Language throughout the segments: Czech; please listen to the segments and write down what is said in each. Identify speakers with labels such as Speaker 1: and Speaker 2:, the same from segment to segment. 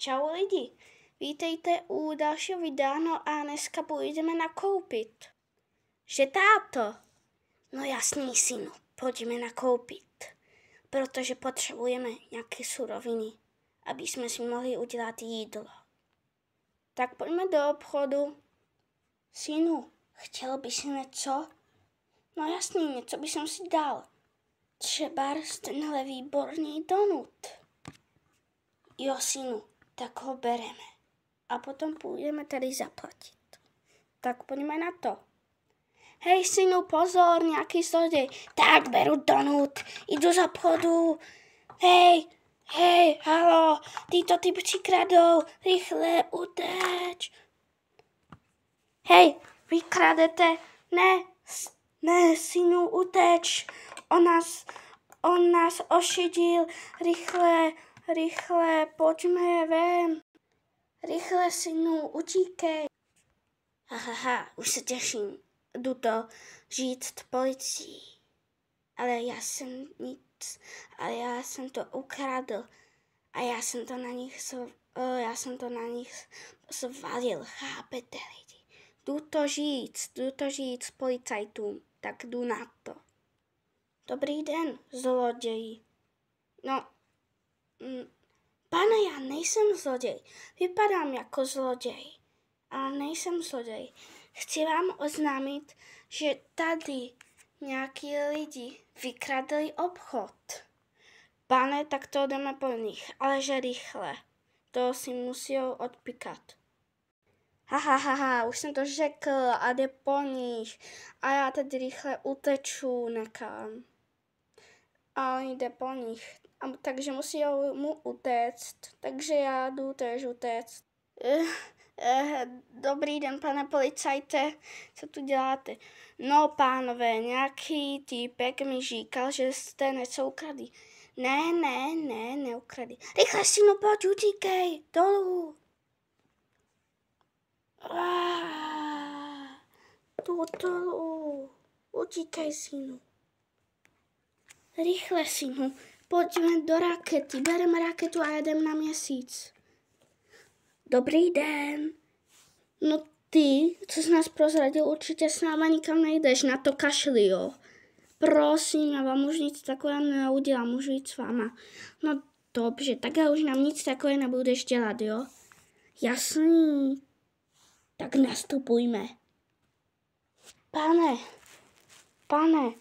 Speaker 1: Čau lidi, vítejte u dalšího videa, no a dneska půjdeme nakoupit. Že táto? No jasný synu, pojďme nakoupit, protože potřebujeme nějaké suroviny, aby jsme si mohli udělat jídlo. Tak pojďme do obchodu. Synu, chtěl bys si něco? No jasný, něco bych si dal. Třeba tenhle výborný donut. Jo synu, tak ho bereme. A potom půjdeme tady zaplatit. Tak pojďme na to. Hej synu, pozor, nějaký zloděj. Tak beru donut, jdu z obchodu. Hej, halo, tyto typci kradou, rychle uteč. Hej, vy kradete? Ne, synu, uteč. On nás ošidil, rychle, pojďme ven. Rychle, synu, utíkej. Hahaha, už se těším. Jdu to říct policii. Ale já jsem to ukradl. A já jsem to na nich zvalil, chápete lidi. Jdu to říct policajtům, tak jdu na to. Dobrý den, zloději. No, pane, já nejsem zloděj. Vypadám jako zloděj, ale nejsem zloděj. Chci vám oznámit, že tady nějaký lidi vykradli obchod. Pane, tak to jdeme po nich, ale že rychle. To si musí odpikat. Už jsem to řekl a jde po nich. A já tady rychle uteču nekam. A jde po nich. Takže musí mu utéct. Takže já jdu též utéct. Dobrý den, pane policajte. Co tu děláte? No, pánové, nějaký týpek mi říkal, že jste něco ukradli. Ne, neukradli. Rychle, synu, pojď, utíkej, dolů. Dolů. Utíkej, synu. Rychle, synu, pojďme do rakety, bereme raketu a jedeme na Měsíc. Dobrý den. No ty, co jsi nás prozradil, určitě s náma nikam nejdeš, na to kašli, jo. Prosím, já vám už nic takového neudělám, můžu jít s váma. No dobře, tak já už nám nic takové nebudeš dělat, jo. Jasný. Tak nastupujme. Pane,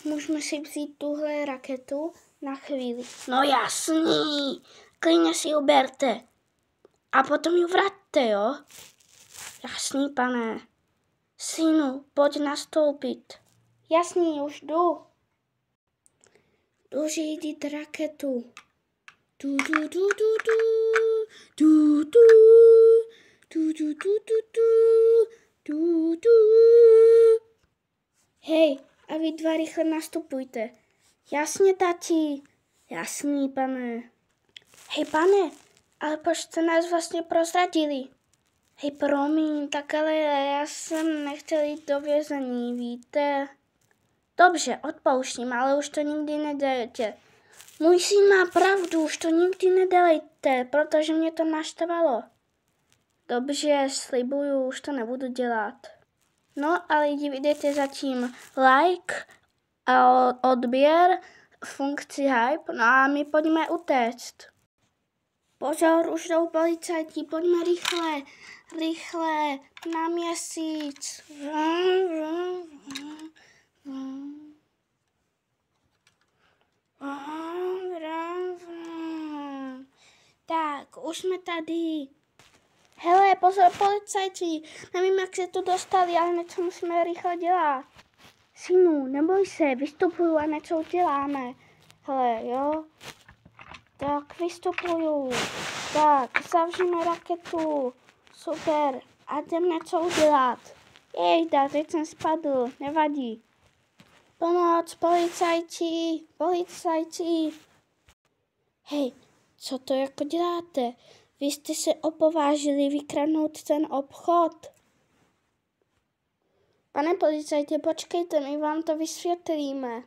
Speaker 1: můžeme si vzít tuhle raketu na chvíli. No jasný, klidně si ji berte. A potom ji vraťte, jo? Jasný, pane. Synu, pojď nastoupit. Jasný, už jdu. Jdu řídit raketu. Hej, a vy dva rychle nastupujte. Jasně, tati. Jasný, pane. Hej, pane, ale proč jste nás vlastně prozradili? Hej, promiň, tak ale já jsem nechtěl jít do vězení, víte? Dobře, odpouštím, ale už to nikdy nedělejte. Můj syn má pravdu, už to nikdy nedělejte, protože mě to naštvalo. Dobře, slibuju, už to nebudu dělat. No a lidi, vidíte zatím like a odběr, funkci hype, no a my pojďme utéct. Pozor, už jdou policajti, pojďme rychle, na Měsíc. Tak, už jsme tady. Hele, pozor, policajti, nevím, jak se tu dostali, ale něco musíme rychle dělat. Synu, neboj se, vystupuju a něco uděláme. Hele, jo. Tak, vystupuju. Tak, zavříme raketu. Super. A jdem něco udělat. Jejda, teď jsem spadl. Nevadí. Pomoc, policajti. Hej, co to jako děláte? Vy jste se opovážili vykradnout ten obchod. Pane policajti, počkejte, my vám to vysvětlíme.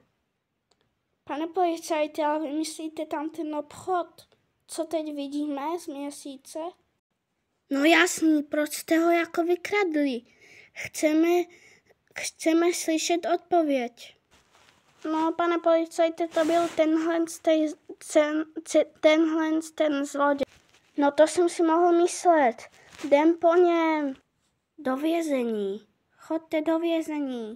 Speaker 1: Pane policajti, ale vy myslíte tam ten obchod? co teď vidíme z měsíce? No jasný, proč jste ho jako vykradli? Chceme slyšet odpověď. No, pane policajte, to byl ten zloděj. No to jsem si mohl myslet. Jdem po něm. Do vězení. Choďte do vězení.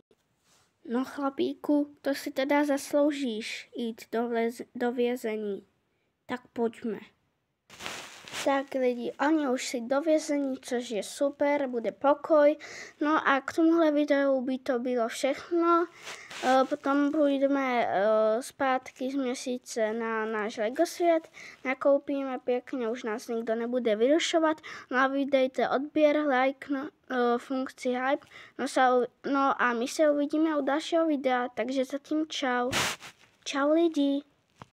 Speaker 1: No chlapíku, to si teda zasloužíš jít do vězení. Tak pojďme. Tak lidi, oni už si do vězení, což je super, bude pokoj. No a k tomuhle videu by to bylo všechno. Potom půjdeme zpátky z měsíce na náš Lego svět. Nakoupíme pěkně, už nás nikdo nebude vyrušovat. No a vydejte odběr, like, funkci hype. No a my se uvidíme u dalšího videa, takže zatím čau. Čau lidi.